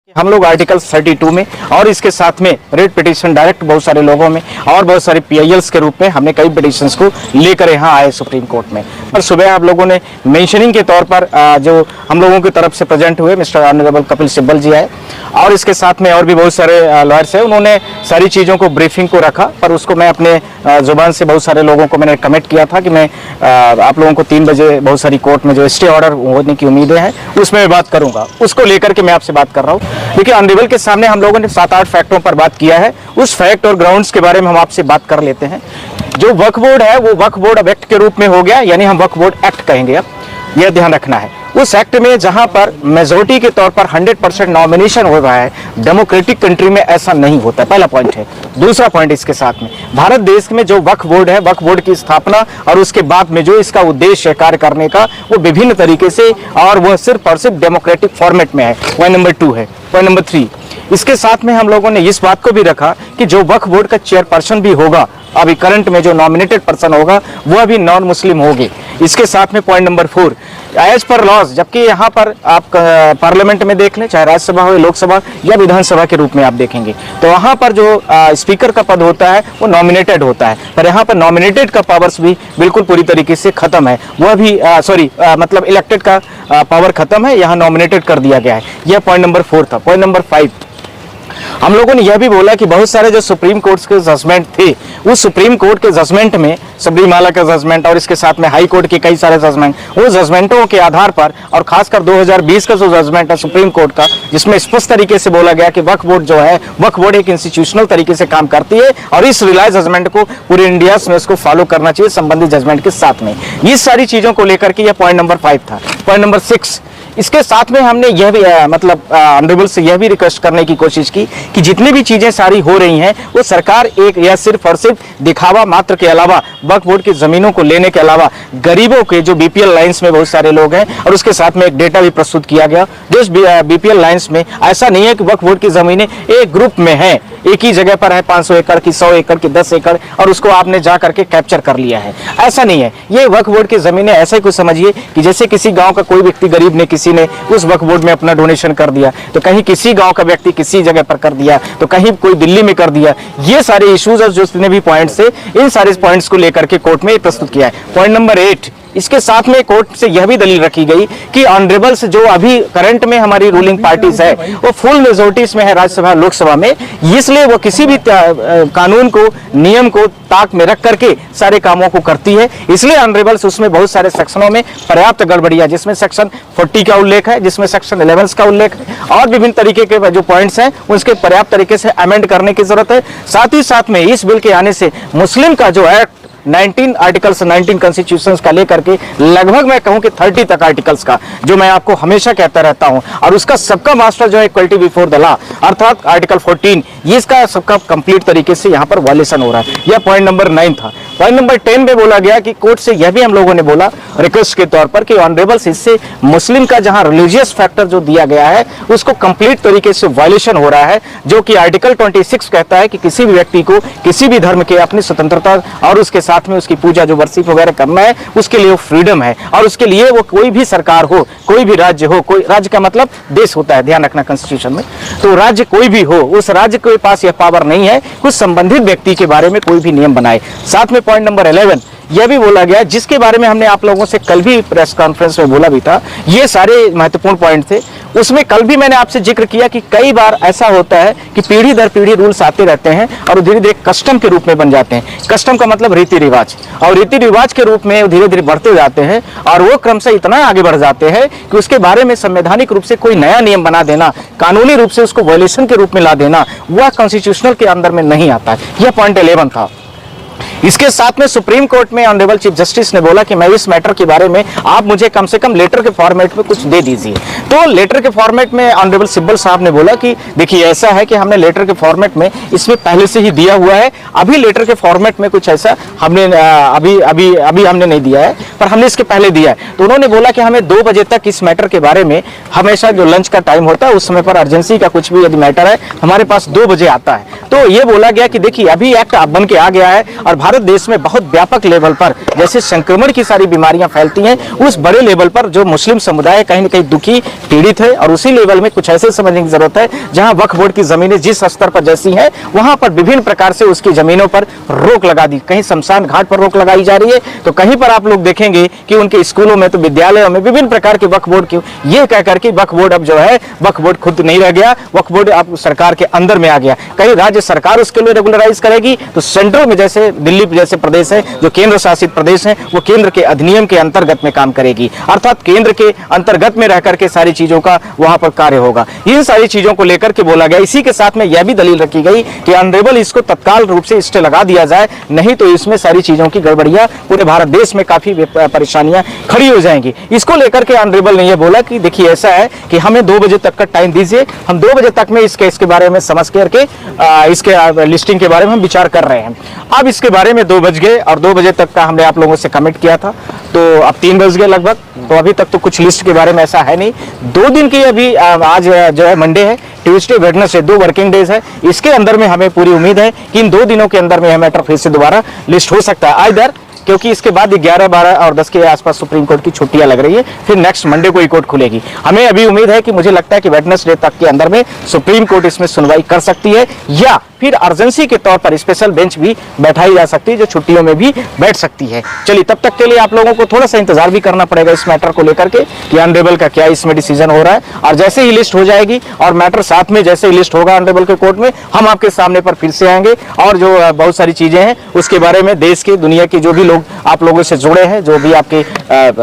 हम लोग आर्टिकल 32 में और इसके साथ में रेड पिटीशन डायरेक्ट बहुत सारे लोगों में और बहुत सारे पीआईएल्स के रूप में हमने कई पिटीशंस को लेकर यहाँ आए सुप्रीम कोर्ट में। पर सुबह आप लोगों ने मेंशनिंग के तौर पर जो हम लोगों की तरफ से प्रेजेंट हुए मिस्टर ऑनरेबल कपिल सिब्बल जी आए और इसके साथ में और भी बहुत सारे लॉयर्स हैं। उन्होंने सारी चीज़ों को ब्रीफिंग को रखा, पर उसको मैं अपने जुबान से बहुत सारे लोगों को मैंने कमिट किया था कि मैं आप लोगों को 3 बजे बहुत सारी कोर्ट में जो स्टे ऑर्डर होने की उम्मीदें हैं उसमें मैं बात करूंगा। उसको लेकर के मैं आपसे बात कर रहा हूँ। देखिए, ऑनरेबल के सामने हम लोगों ने 7-8 फैक्टों पर बात किया है। उस फैक्ट और ग्राउंड्स के बारे में हम आपसे बात कर लेते हैं। जो वक्फ बोर्ड है वो वक्फ बोर्ड अब एक्ट के रूप में हो गया, यानी हम वक्फ बोर्ड एक्ट कहेंगे। अब यह ध्यान रखना है, उस एक्ट में जहां पर मेजोरिटी के तौर पर 100% नॉमिनेशन हो रहा है, डेमोक्रेटिक कंट्री में ऐसा नहीं होता। पहला पॉइंट है। दूसरा पॉइंट इसके साथ में, भारत देश में जो वक्फ बोर्ड है, वक्फ बोर्ड की स्थापना और उसके बाद में जो इसका उद्देश्य है कार्य करने का, वो विभिन्न तरीके से और वह सिर्फ और सिर्फ डेमोक्रेटिक फॉर्मेट में है। पॉइंट नंबर 2 है। पॉइंट नंबर 3, इसके साथ में हम लोगों ने इस बात को भी रखा कि जो वक्फ बोर्ड का चेयरपर्सन भी होगा, अभी करंट में जो नॉमिनेटेड पर्सन होगा वह भी नॉन मुस्लिम होगी। इसके साथ में point number 4, as per laws, जबकि यहाँ पर आप पार्लियामेंट में देख लें, चाहे राज्यसभा हो, लोकसभा या विधानसभा के रूप में आप देखेंगे, तो वहाँ पर जो स्पीकर का पद होता है वो नॉमिनेटेड होता है, पर यहाँ पर नॉमिनेटेड का पावर्स भी बिल्कुल पूरी तरीके से खत्म है। वह भी मतलब इलेक्टेड का पावर खत्म है, यहाँ नॉमिनेटेड कर दिया गया है। यह पॉइंट नंबर 4 था। पॉइंट नंबर 5, हम लोगों ने यह भी बोला कि बहुत सारे जो सुप्रीम कोर्ट के जजमेंट थे, उस सुप्रीम कोर्ट के जजमेंट में सबरीमाला का जजमेंट और इसके साथ में हाई कोर्ट के कई सारे जजमेंट, वो जजमेंटों के आधार पर और खासकर 2020 का जो जजमेंट है सुप्रीम कोर्ट का, जिसमें स्पष्ट तरीके से बोला गया कि वक्फ बोर्ड जो है, वक्फ बोर्ड एक इंस्टीट्यूशनल तरीके से काम करती है और इस रिलायंस जजमेंट को पूरे इंडिया में उसको फॉलो करना चाहिए संबंधित जजमेंट के साथ में। ये सारी चीजों को लेकर के यह पॉइंट नंबर 5 था। पॉइंट नंबर 6, इसके साथ में हमने यह भी ऑनरेबल से यह भी रिक्वेस्ट करने की कोशिश की कि जितनी भी चीजें सारी हो रही हैं वो सरकार एक या सिर्फ और सिर्फ दिखावा मात्र के अलावा, वक्फ बोर्ड की जमीनों को लेने के अलावा, गरीबों के जो बीपीएल लाइंस में बहुत सारे लोग हैं, और उसके साथ में एक डेटा भी प्रस्तुत किया गया, जो बीपीएल लाइंस में ऐसा नहीं है कि वक्फ बोर्ड की जमीनें एक ग्रुप में है, एक ही जगह पर है, 500 एकड़ की, 100 एकड़ की, 10 एकड़, और उसको आपने जा करके कैप्चर कर लिया है। ऐसा नहीं है। ये वक्फ बोर्ड की जमीनें ऐसा ही कुछ समझिए कि जैसे किसी गांव का कोई व्यक्ति गरीब ने किसी ने उस वक्फ बोर्ड में अपना डोनेशन कर दिया, तो कहीं किसी गांव का व्यक्ति किसी जगह पर कर दिया, तो कहीं कोई दिल्ली में कर दिया। ये सारे इश्यूज और जितने भी पॉइंट्स थे, इन सारे पॉइंट्स को लेकर के कोर्ट में प्रस्तुत किया है। पॉइंट नंबर 8, इसके साथ में कोर्ट से यह भी दलील रखी गई कि ऑनरेबल्स जो अभी करंट में हमारी रूलिंग पार्टीज है वो फुल मेजोरिटीज में है राज्यसभा लोकसभा में, इसलिए वो किसी भी कानून को, नियम को ताक में रख करके सारे कामों को करती है। इसलिए ऑनरेबल्स उसमें बहुत सारे सेक्शनों में पर्याप्त गड़बड़ियां, जिसमें सेक्शन 40 का उल्लेख है, जिसमें सेक्शन 11 का उल्लेख है, और विभिन्न तरीके के जो पॉइंट्स हैं उसके पर्याप्त तरीके से अमेंड करने की जरूरत है। साथ ही साथ में इस बिल के आने से मुस्लिम का जो एक्ट 19 आर्टिकल्स, 19 कॉन्स्टिट्यूशंस का लेकर के लगभग मैं कहूं कि 30 तक आर्टिकल्स का, जो मैं आपको हमेशा कहता रहता हूं, और उसका सबका मास्टर जो है इक्वलिटी बिफोर द लॉ, अर्थात आर्टिकल 14, ये इसका सबका कंप्लीट तरीके से यहां पर वायलेशन हो रहा है। यह पॉइंट नंबर 9 था। पॉइंट नंबर 10 में बोला गया कि कोर्ट से यह भी हम लोगों ने बोला रिक्वेस्ट के तौर पर कि ऑनरेबल्स, इससे मुस्लिम का जहां रिलीजियस फैक्टर जो दिया गया है उसको कंप्लीट तरीके से वायलेशन हो रहा है, जो कि आर्टिकल 26 कहता है कि किसी भी व्यक्ति को किसी भी धर्म के अपनी स्वतंत्रता और उसके साथ में उसकी पूजा जो वर्शिप वगैरह करना है उसके लिए वो फ्रीडम है, और उसके लिए वो कोई भी सरकार हो, कोई भी राज्य हो, कोई राज्य का मतलब देश होता है, ध्यान रखना कॉन्स्टिट्यूशन में, तो राज्य कोई भी हो, उस राज्य के पास यह पावर नहीं है कुछ संबंधित व्यक्ति के बारे में कोई भी नियम बनाए। साथ में पॉइंट नंबर 11 यह भी बोला गया, जिसके बारे में हमने आप लोगों से कल भी प्रेस कॉन्फ्रेंस में बोला भी था, ये सारे महत्वपूर्ण पॉइंट थे। उसमें कल भी मैंने आपसे जिक्र किया कि कई बार ऐसा होता है कि पीढ़ी दर पीढ़ी रूल्स आते रहते हैं और धीरे धीरे कस्टम के रूप में बन जाते हैं। कस्टम का मतलब रीति रिवाज, और रीति रिवाज के रूप में धीरे धीरे बढ़ते जाते हैं, और वो क्रम से इतना आगे बढ़ जाते हैं कि उसके बारे में संवैधानिक रूप से कोई नया नियम बना देना, कानूनी रूप से उसको वायलेशन के रूप में ला देना, वह कॉन्स्टिट्यूशनल के अंदर में नहीं आता है। यह पॉइंट 11 था। इसके साथ में सुप्रीम कोर्ट में ऑनरेबल चीफ जस्टिस ने बोला कि मैं इस मैटर के बारे में आप मुझे कम से कम लेटर के फॉर्मेट में कुछ दे दीजिए। तो लेटर के फॉर्मेट में ऑनरेबल सिब्बल साहब ने बोला कि देखिए ऐसा है कि हमने लेटर के फॉर्मेट में इसमें पहले से ही दिया हुआ है, अभी लेटर के फॉर्मेट में कुछ ऐसा हमने अभी हमने नहीं दिया है, पर हमने इसके पहले दिया है। तो उन्होंने बोला कि हमें 2 बजे तक इस मैटर के बारे में, हमेशा जो लंच का टाइम होता है उस समय पर अर्जेंसी का कुछ भी यदि मैटर है हमारे पास 2 बजे आता है। तो ये बोला गया कि देखिए अभी एक्ट बन के आ गया है और भारत भारत देश में बहुत व्यापक लेवल पर जैसे संक्रमण की सारी बीमारियां फैलती हैं, उस बड़े लेवल पर जो मुस्लिम समुदाय कहीं न कहीं दुखी पीड़ित है, और उसी लेवल में कुछ ऐसे समझने की जरूरत है जहां वक्फ बोर्ड की जमीनें जिस स्तर पर जैसी हैं वहां पर विभिन्न प्रकार से उसकी जमीनों पर रोक लगा दी, कहीं शमशान घाट पर रोक लगाई जा रही है, तो कहीं पर आप लोग देखेंगे कि उनके स्कूलों में तो विद्यालयों में विभिन्न प्रकार के वक्फ बोर्ड की, ये कह करके वक्फ बोर्ड अब जो है वक्फ बोर्ड खुद नहीं रह गया, वक्फ बोर्ड अब सरकार के अंदर में आ गया। कहीं राज्य सरकार उसके लिए रेगुलराइज करेगी तो सेंट्रल में जैसे दिल्ली जैसे प्रदेश है जो केंद्र शासित प्रदेश है वो केंद्र के अधिनियम के अंतर्गत में काम करेगी, अर्थात केंद्र के अंतर्गत में रह करके सारी चीजों का वहां पर कार्य होगा। इन सारी चीजों को लेकर के बोला गया। इसी के साथ में यह भी दलील रखी गई कि ऑनरेबल इसको तत्काल रूप से स्टे लगा दिया जाए, नहीं तो इसमें सारी चीजों की गड़बड़ियां पूरे भारत देश में काफी परेशानियां खड़ी हो जाएंगी। इसको लेकर के ऑनरेबल ने यह बोला कि देखिए ऐसा है कि हमें 2 बजे तक का टाइम दीजिए, हम 2 बजे तक में इस केस के बारे में समझ करके इसके लिस्टिंग के बारे में हम विचार कर रहे हैं। अब इसके बारे में 2 बज गए और 2 बजे तक का हमने आप लोगों से कमिट किया था, तो अब 3 बज गए लगभग, तो अभी तक तो कुछ लिस्ट के बारे में ऐसा है नहीं। 2 दिन की अभी आज जो है मंडे है, ट्यूसडे वेडनेसडे 2 वर्किंग डेज है, इसके अंदर में हमें पूरी उम्मीद है कि इन 2 दिनों के अंदर में मैटर फिर से दोबारा लिस्ट हो सकता है आइदर, क्योंकि इसके बाद 11, 12 और 10 के आसपास सुप्रीम कोर्ट की छुट्टियां लग रही है, फिर नेक्स्ट मंडे को ही कोर्ट खुलेगी। हमें अभी उम्मीद है कि मुझे लगता है कि वेडनेसडे तक के अंदर में सुप्रीम कोर्ट इसमें सुनवाई कर सकती है, या फिर अर्जेंसी के तौर पर स्पेशल बेंच भी बैठाई जा सकती है जो छुट्टियों में भी बैठ सकती है। चलिए, तब तक के लिए आप लोगों को थोड़ा सा इंतजार भी करना पड़ेगा इस मैटर को लेकर के कि ऑनरेबल का क्या इसमें डिसीजन हो रहा है, और जैसे ही लिस्ट हो जाएगी और मैटर साथ में जैसे ही लिस्ट होगा ऑनरेबल के कोर्ट में, हम आपके सामने पर फिर से आएंगे और जो बहुत सारी चीजें हैं उसके बारे में देश की दुनिया की जो भी लोग आप लोगों से जुड़े हैं, जो भी आपके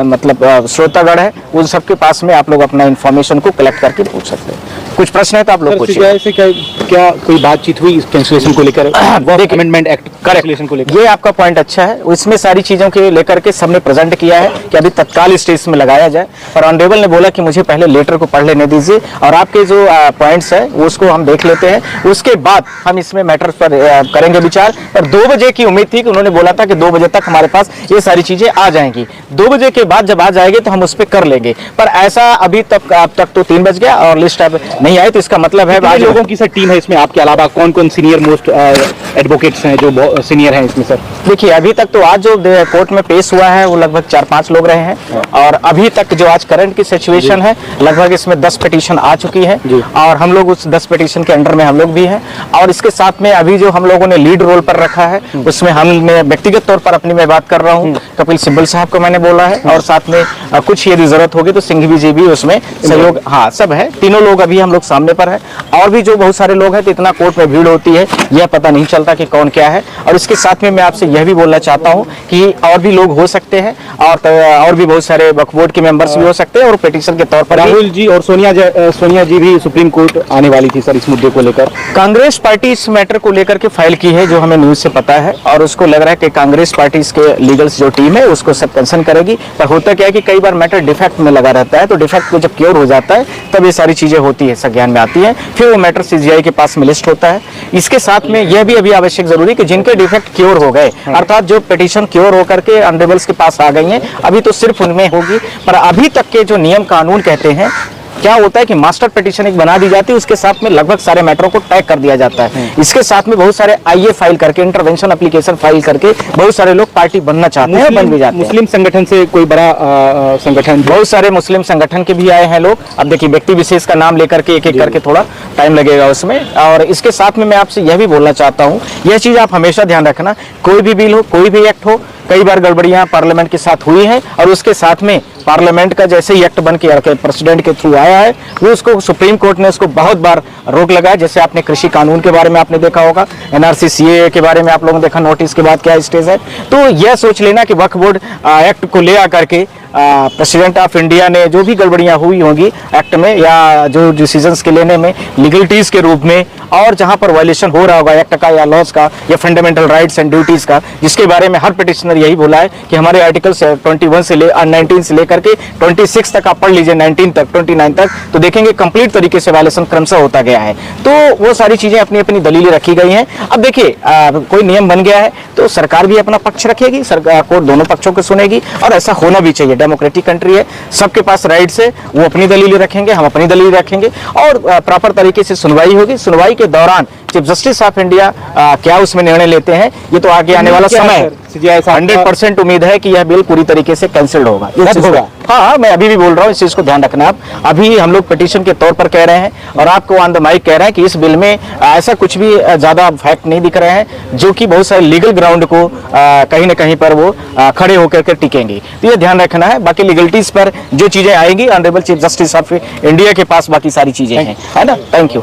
मतलब श्रोतागण है, उन सबके पास में आप लोग अपना इन्फॉर्मेशन को कलेक्ट करके पूछ सकते हैं। कुछ प्रश्न है तो आप लोग पूछिए। क्या कोई बातचीत हुई इस कैंसिलेशन को लेकर, अमेंडमेंट एक्ट कैंसिलेशन को लेकर? ये आपका पॉइंट अच्छा है, उसमें सारी चीजों के लेकर के सबने प्रेजेंट किया है कि अभी तत्काल स्टेज में लगाया जाए, और ऑनरेबल ने बोला कि मुझे पहले लेटर को पढ़ लेने दीजिए और आपके जो पॉइंट्स है उसको हम देख लेते हैं, उसके बाद हम इसमें मैटर पर करेंगे विचार। पर 2 बजे की उम्मीद थी कि उन्होंने बोला था कि 2 बजे तक हमारे पास ये सारी चीजें आ जाएंगी, 2 बजे के बाद जब आ जाएंगे तो हम उस पर कर लेंगे, पर ऐसा अभी तक अब तक तो 3 बज गया और लिस्ट अब नहीं आई, तो इसका मतलब है आज लोगों की सर टीम है इसमें, आपके अलावा कौन कौन सीनियर मोस्ट एडवोकेट्स हैं जो सीनियर हैं इसमें? सर देखिए, अभी तक तो आज जो कोर्ट में पेश हुआ है वो लगभग 4-5 लोग रहे हैं, और अभी तक जो आज करंट की सिचुएशन है लगभग इसमें 10 पिटीशन आ चुकी है, और हम लोग उस 10 पिटीशन के अंडर में हम लोग भी हैं। और इसके साथ में अभी जो हम लोगों ने लीड रोल पर रखा है उसमें हमने व्यक्तिगत तौर पर अपनी मैं बात कर रहा हूँ, कपिल सिब्बल साहब को मैंने बोला है, और साथ में कुछ यदि जरूरत होगी तो सिंघवी जी भी उसमें सहयोग, हाँ सब है, तीनों लोग अभी हम लोग सामने पर है। और भी जो बहुत सारे लोग हैं तो इतना कोर्ट में भीड़ होती है, यह पता नहीं चलता कि कौन क्या है। और इसके साथ में मैं आपसे यह भी बोलना चाहता हूं कि और भी लोग हो सकते हैं, और भी बहुत सारे वक्फ बोर्ड के मेंबर्स भी हो सकते हैं, और पिटीशन के तौर पर राहुल जी और सोनिया जी भी सुप्रीम कोर्ट आने वाली थी सर इस मुद्दे को लेकर। कांग्रेस पार्टी इस मैटर को लेकर के फाइल की है, जो हमें न्यूज से पता है, और उसको लग रहा है कि कांग्रेस पार्टी इसके लीगल्स जो टीम है उसको सब कंसर्न करेगी। पर होता क्या है कि कई बार मैटर डिफेक्ट में लगा रहता है, तो डिफेक्ट को जब क्योर हो जाता है तब ये सारी चीजें होती है, संज्ञान में आती है, फिर वो मैटर सीजीआई के पास में लिस्ट होता है। इसके साथ में यह भी अभी आवश्यक जरूरी कि जिनके डिफेक्ट क्योर हो गए, अर्थात जो पिटीशन क्योर होकर के ऑनरेबल्स के पास आ गई हैं, अभी तो सिर्फ उनमें होगी। पर अभी तक के जो नियम कानून कहते हैं, क्या होता है कि मास्टर पिटीशन एक बना दी जाती है, उसके साथ में लगभग सारे मैटरों को टैग कर दिया जाता है। इसके साथ में बहुत सारे आईए फाइल करके, इंटरवेंशन एप्लीकेशन फाइल करके बहुत सारे लोग पार्टी बनना चाहते हैं, बन भी जाते हैं। मुस्लिम संगठन से कोई बड़ा संगठन, बहुत सारे मुस्लिम संगठन के भी आए हैं लोग। अब देखिए, व्यक्ति विशेष का नाम लेकर के एक एक करके थोड़ा टाइम लगेगा उसमें। और इसके साथ में मैं आपसे यह भी बोलना चाहता हूँ, यह चीज आप हमेशा ध्यान रखना, कोई भी बिल हो, कोई भी एक्ट हो, कई बार गड़बड़ियां पार्लियामेंट के साथ हुई हैं, और उसके साथ में पार्लियामेंट का जैसे ही एक्ट बन के प्रेसिडेंट के थ्रू आया है, वो उसको सुप्रीम कोर्ट ने उसको बहुत बार रोक लगाया। जैसे आपने कृषि कानून के बारे में आपने देखा होगा, एनआरसी सीए के बारे में आप लोगों ने देखा, नोटिस के बाद क्या स्टेज है। तो यह सोच लेना कि वक्फ बोर्ड एक्ट को ले आकर के प्रेसिडेंट ऑफ इंडिया ने जो भी गड़बड़ियां हुई होंगी एक्ट में, या जो डिसीजंस के लेने में लीगलिटीज के रूप में, और जहां पर वायलेशन हो रहा होगा एक्ट का या लॉज का या फंडामेंटल राइट्स एंड ड्यूटीज का, जिसके बारे में हर पिटिशनर यही बोला है कि हमारे आर्टिकल 21 से 19 से लेकर के 26 तक आप पढ़ लीजिए, 19 तक 29 तक, तो देखेंगे कंप्लीट तरीके से वायलेशन क्रमशः होता गया है। तो वो सारी चीजें अपनी अपनी दलीलें रखी गई हैं। अब देखिए, कोई नियम बन गया है तो सरकार भी अपना पक्ष रखेगी, सरकार कोर्ट दोनों पक्षों को सुनेगी, और ऐसा होना भी चाहिए। डेमोक्रेटिक कंट्री है, सबके पास राइट्स है, वो अपनी दलीलें रखेंगे, हम अपनी दलील रखेंगे, और प्रॉपर तरीके से सुनवाई होगी। सुनवाई के दौरान चीफ जस्टिस ऑफ इंडिया क्या उसमें निर्णय लेते हैं, ये तो आगे आने वाला क्या है समय सर? CJI साहब का- 100% उम्मीद है कि यह बिल पूरी तरीके से कैंसिल्ड होगा। इस रद्द चीज़ को- होगा? हाँ, मैं अभी भी बोल रहा हूँ, इस चीज को ध्यान रखना आप। अभी हम लोग पिटीशन के तौर पर कह रहे हैं और आपको ऑन द माइक कह रहे हैं कि इस बिल में ऐसा कुछ भी ज्यादा फैक्ट नहीं दिख रहे हैं जो कि बहुत सारे लीगल ग्राउंड को कहीं ना कहीं पर वो खड़े होकर के टिकेंगे। तो ये ध्यान रखना है। बाकी लीगलिटीज पर जो चीजें आएंगी, honourable chief justice of India के पास बाकी सारी चीजें हैं, है ना। Thank you.